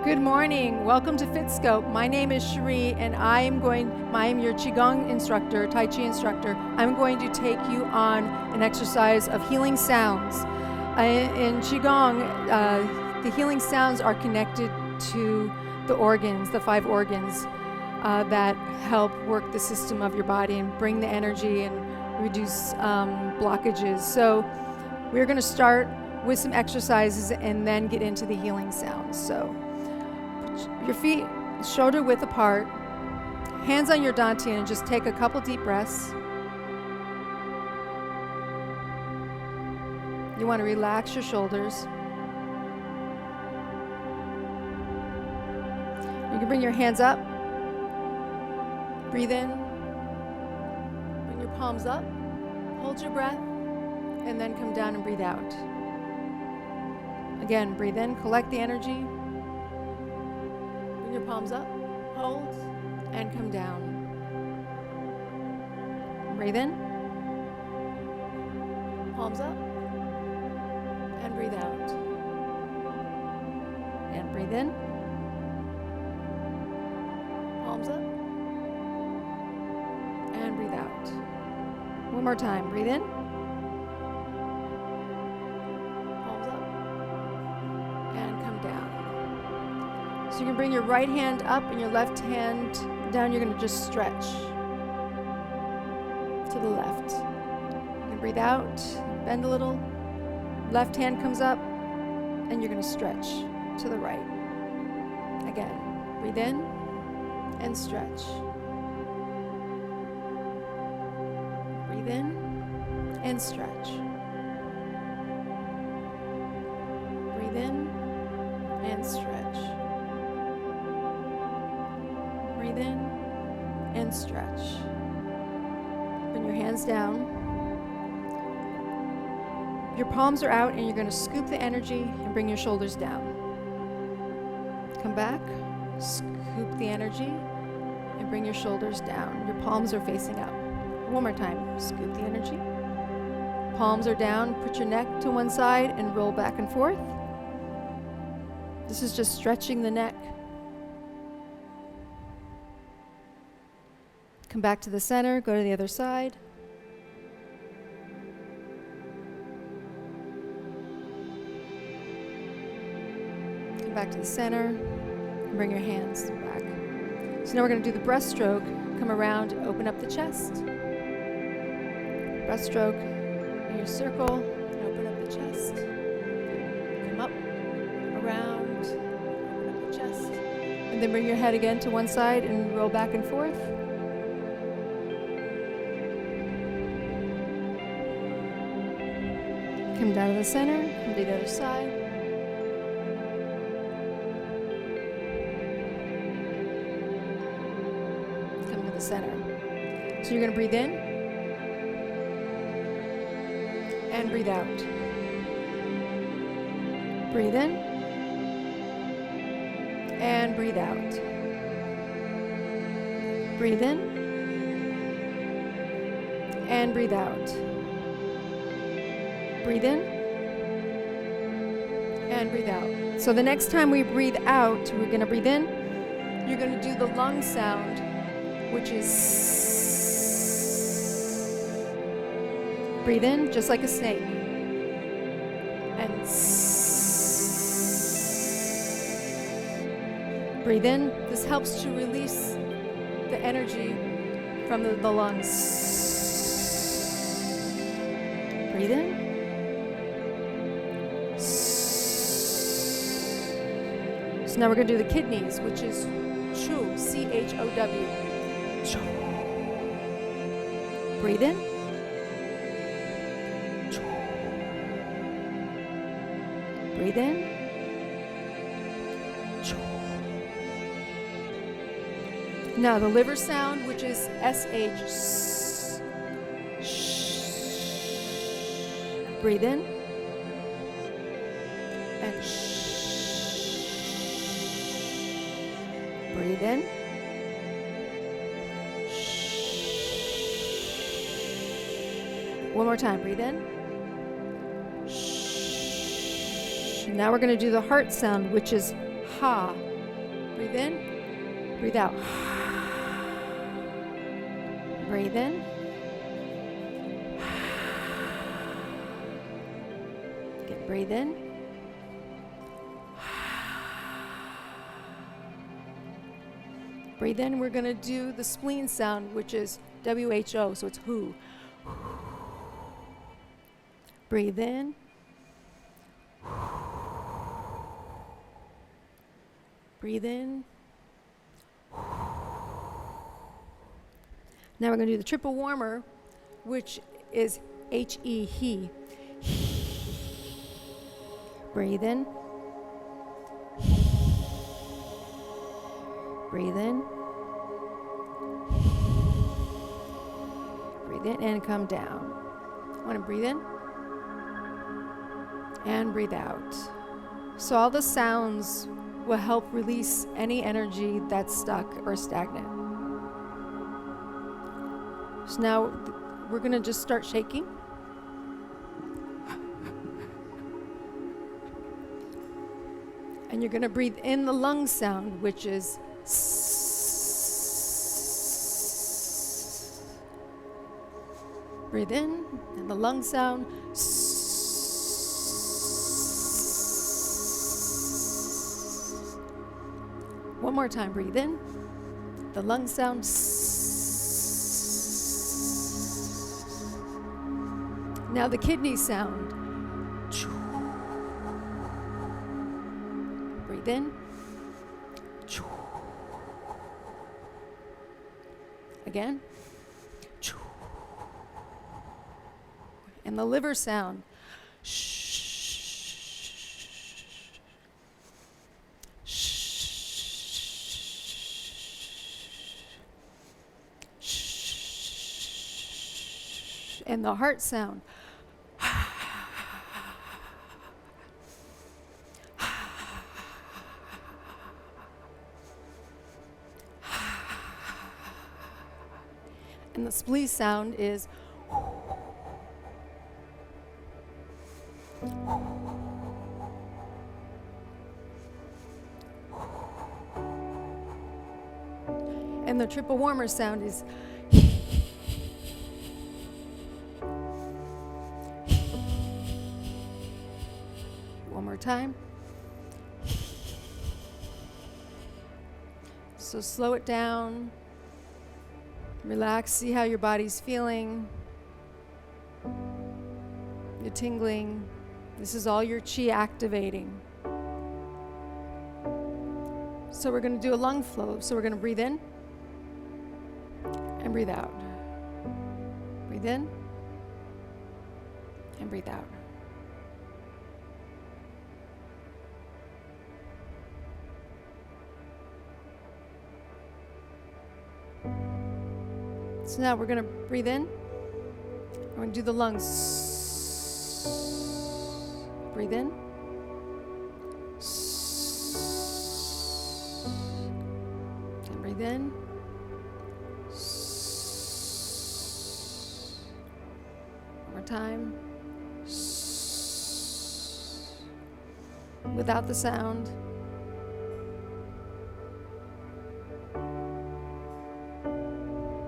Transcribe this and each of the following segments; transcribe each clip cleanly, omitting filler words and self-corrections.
Good morning. Welcome to FitScope. My name is Cherie, and I am your Qigong instructor, Tai Chi instructor. I'm going to take you on an exercise of healing sounds. In Qigong, the healing sounds are connected to the organs, the 5 organs that help work the system of your body and bring the energy and reduce blockages. So we're going to start with some exercises and then get into the healing sounds. So your feet shoulder width apart, hands on your dantian, and just take a couple deep breaths. You want to relax your shoulders. You can bring your hands up, breathe in, bring your palms up, hold your breath, and then come down and breathe out. Again, breathe in, collect the energy. Your palms up, hold, and come down. Breathe in, palms up, and breathe out. And breathe in, palms up, and breathe out. One more time, breathe in, palms up, and come down. So you can bring your right hand up and your left hand down. You're going to just stretch to the left. You can breathe out, bend a little. Left hand comes up, and you're going to stretch to the right. Again, breathe in and stretch. Breathe in and stretch. Breathe in and stretch. Breathe in and stretch. Bring your hands down. Your palms are out, and you're going to scoop the energy and bring your shoulders down. Come back, scoop the energy, and bring your shoulders down. Your palms are facing up. One more time, scoop the energy. Palms are down, put your neck to one side and roll back and forth. This is just stretching the neck. Come back to the center, go to the other side. Come back to the center, and bring your hands back. So now we're going to do the breaststroke. Come around, open up the chest. Breaststroke in your circle, and open up the chest. Come up, around, open up the chest. And then bring your head again to one side and roll back and forth. Come down to the center, come to the other side. Come to the center. So you're going to breathe in and breathe out. Breathe in and breathe out. Breathe in and breathe out. Breathe in and breathe out. So the next time we breathe out, we're going to breathe in. You're going to do the lung sound, which is Sssss. Breathe in just like a snake. And Sssss. Breathe in. This helps to release the energy from the lungs. Breathe in. So now we're going to do the kidneys, which is Chow, C-H-O-W. Chow. Breathe in. Chow. Breathe in. Chow. Now the liver sound, which is S-H. Breathe in. And breathe in. One more time, breathe in. Now we're going to do the heart sound, which is ha. Breathe in, breathe out. Breathe in. Again, breathe in. Breathe in, we're going to do the spleen sound, which is WHO, so it's who. Breathe in. Breathe in. Now we're going to do the triple warmer, which is H-E, he. Breathe in. Breathe in. Breathe in and come down. I want to breathe in and breathe out. So all the sounds will help release any energy that's stuck or stagnant. So now we're going to just start shaking. And you're going to breathe in the lung sound, which is Sssss. Breathe in, and the lung sound. Sssss. One more time, breathe in. The lung sound. Sssss. Now the kidney sound. Breathe in. Again. And the liver sound. And the heart sound. And the spleen sound is and the triple warmer sound is one more time. So slow it down. Relax, see how your body's feeling. You're tingling. This is all your chi activating. So we're going to do a lung flow. So we're going to breathe in and breathe out. Breathe in and breathe out. So now we're going to breathe in. We're going to do the lungs. Breathe in. And breathe in. One more time. Without the sound.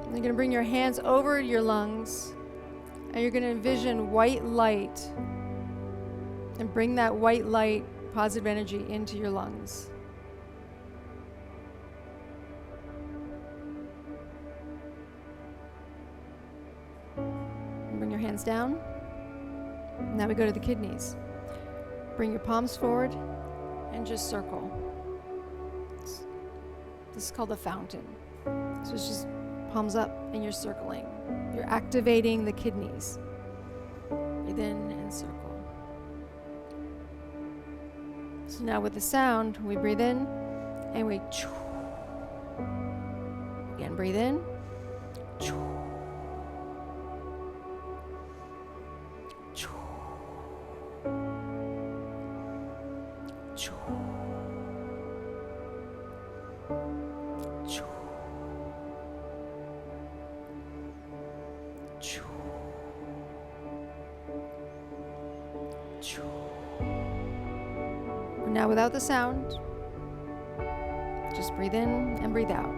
You're going to bring your hands over your lungs, and you're going to envision white light, and bring that white light, positive energy, into your lungs. And bring your hands down. Now we go to the kidneys. Bring your palms forward and just circle. This is called a fountain. So it's just palms up and you're circling. You're activating the kidneys. Breathe in and circle. So now with the sound, we breathe in and we again breathe in. Now without the sound, Just breathe in and breathe out.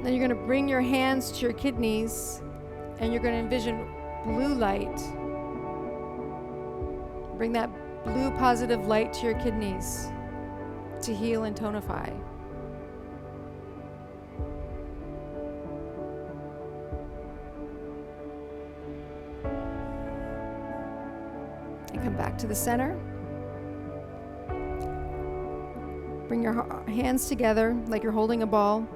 Then you're going to bring your hands to your kidneys and you're going to envision blue light. Bring that blue positive light to your kidneys to heal and tonify. And come back to the center. Bring your hands together like you're holding a ball.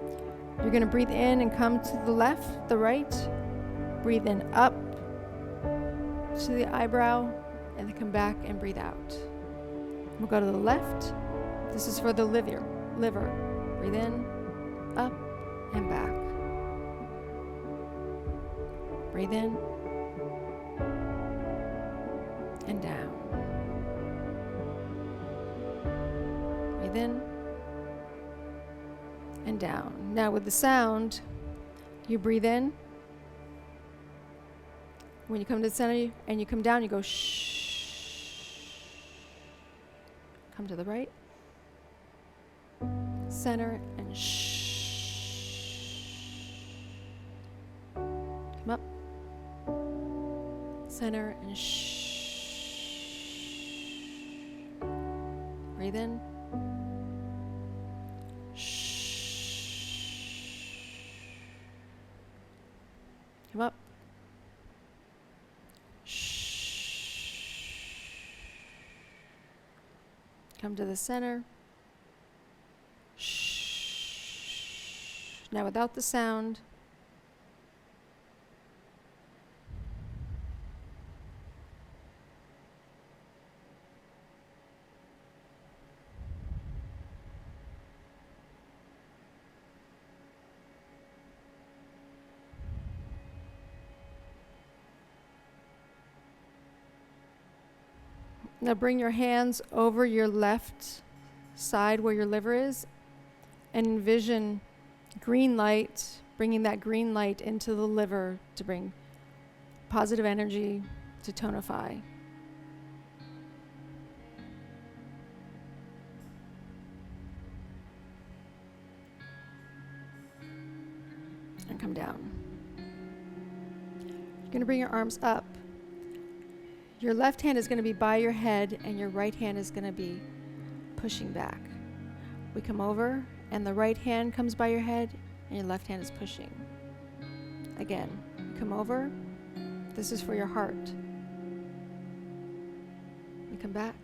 You're going to breathe in and come to the left, the right. Breathe in up to the eyebrow and then come back and breathe out. We'll go to the left. This is for the liver. Breathe in, up and back. Breathe in and down. Breathe in and down. Now with the sound, you breathe in. When you come to the center and you come down, you go shh. Come to the right. Center and shh. Come up. Center and shh. Breathe in. Come up. Shh. Come to the center. Shh. Now without the sound. Now bring your hands over your left side where your liver is and envision green light, bringing that green light into the liver to bring positive energy to tonify. And come down. You're going to bring your arms up. Your left hand is going to be by your head and your right hand is going to be pushing back. We come over and the right hand comes by your head and your left hand is pushing. Again, you come over. This is for your heart. You come back.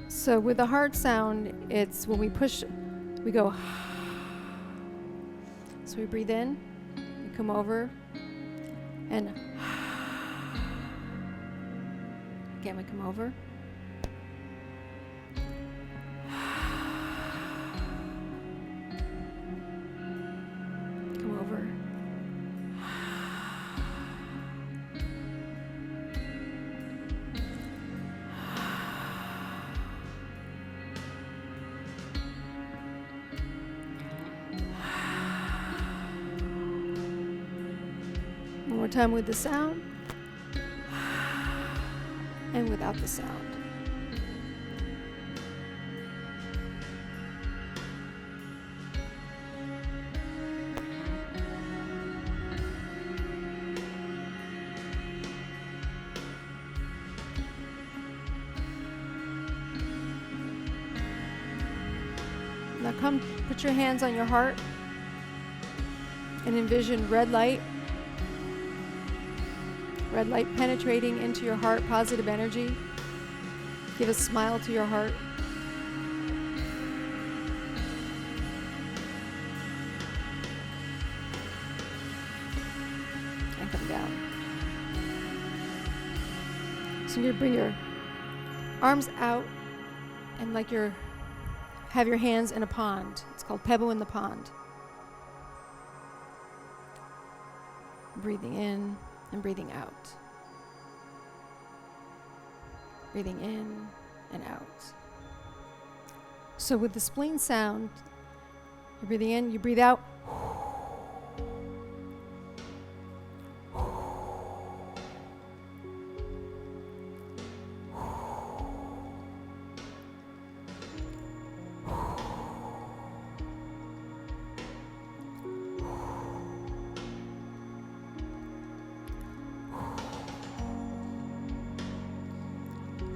So with the heart sound, it's when we push, we go. So we breathe in, we come over, and again we come over. Come over. One more time with the sound and without the sound. Now come, put your hands on your heart and envision red light. Red light penetrating into your heart, positive energy. Give a smile to your heart. And come down. So you're going to bring your arms out and like have your hands in a pond. It's called Pebble in the Pond. Breathing in and breathing out. breathing in and out. So with the spleen sound, you're breathing in, you breathe out.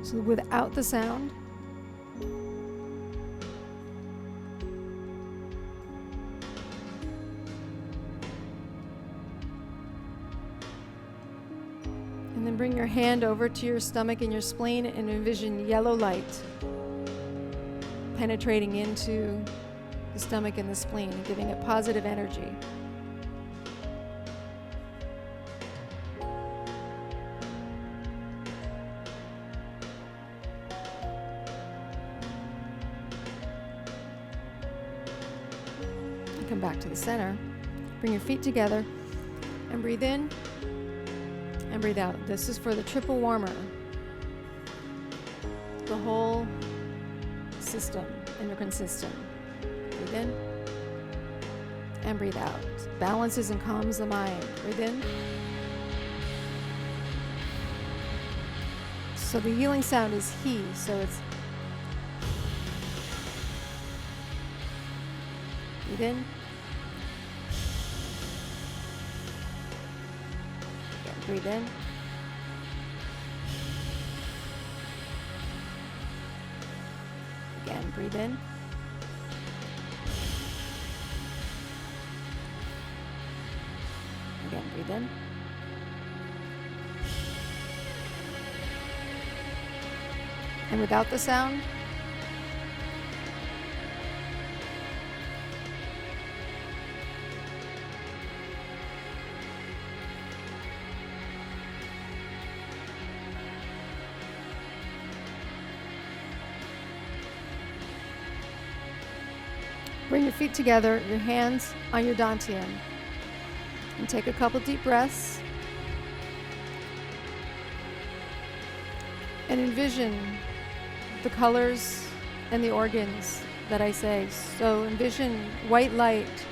So without the sound, and then bring your hand over to your stomach and your spleen and envision yellow light penetrating into the stomach and the spleen, giving it positive energy. Come back to the center. Bring your feet together and breathe in and breathe out. This is for the triple warmer. The whole system, endocrine system. Breathe in and breathe out. Balances and calms the mind. Breathe in. So the healing sound is he, so it's breathe in. Breathe in. Again, breathe in. Again, breathe in. And without the sound, bring your feet together, your hands on your dantian, and take a couple deep breaths. And envision the colors and the organs that I say. So envision white light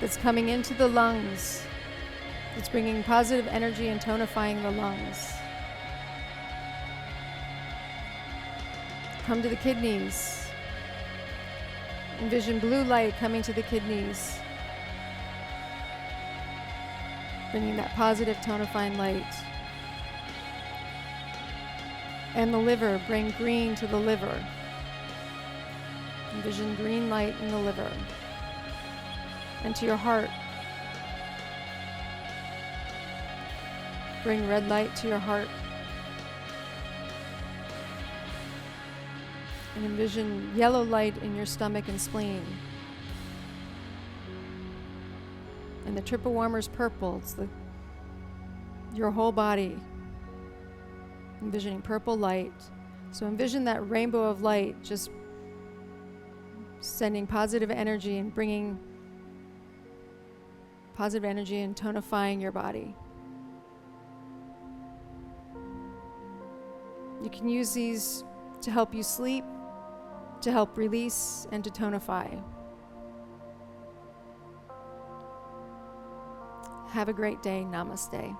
that's coming into the lungs. It's bringing positive energy and tonifying the lungs. Come to the kidneys. Envision blue light coming to the kidneys, bringing that positive tonifying light. And the liver, bring green to the liver. Envision green light in the liver. And to your heart, bring red light to your heart. And envision yellow light in your stomach and spleen. And the triple warmer's purple. It's your whole body. Envisioning purple light. So envision that rainbow of light just sending positive energy and bringing positive energy and tonifying your body. You can use these to help you sleep, to help release, and to tonify. Have a great day. Namaste.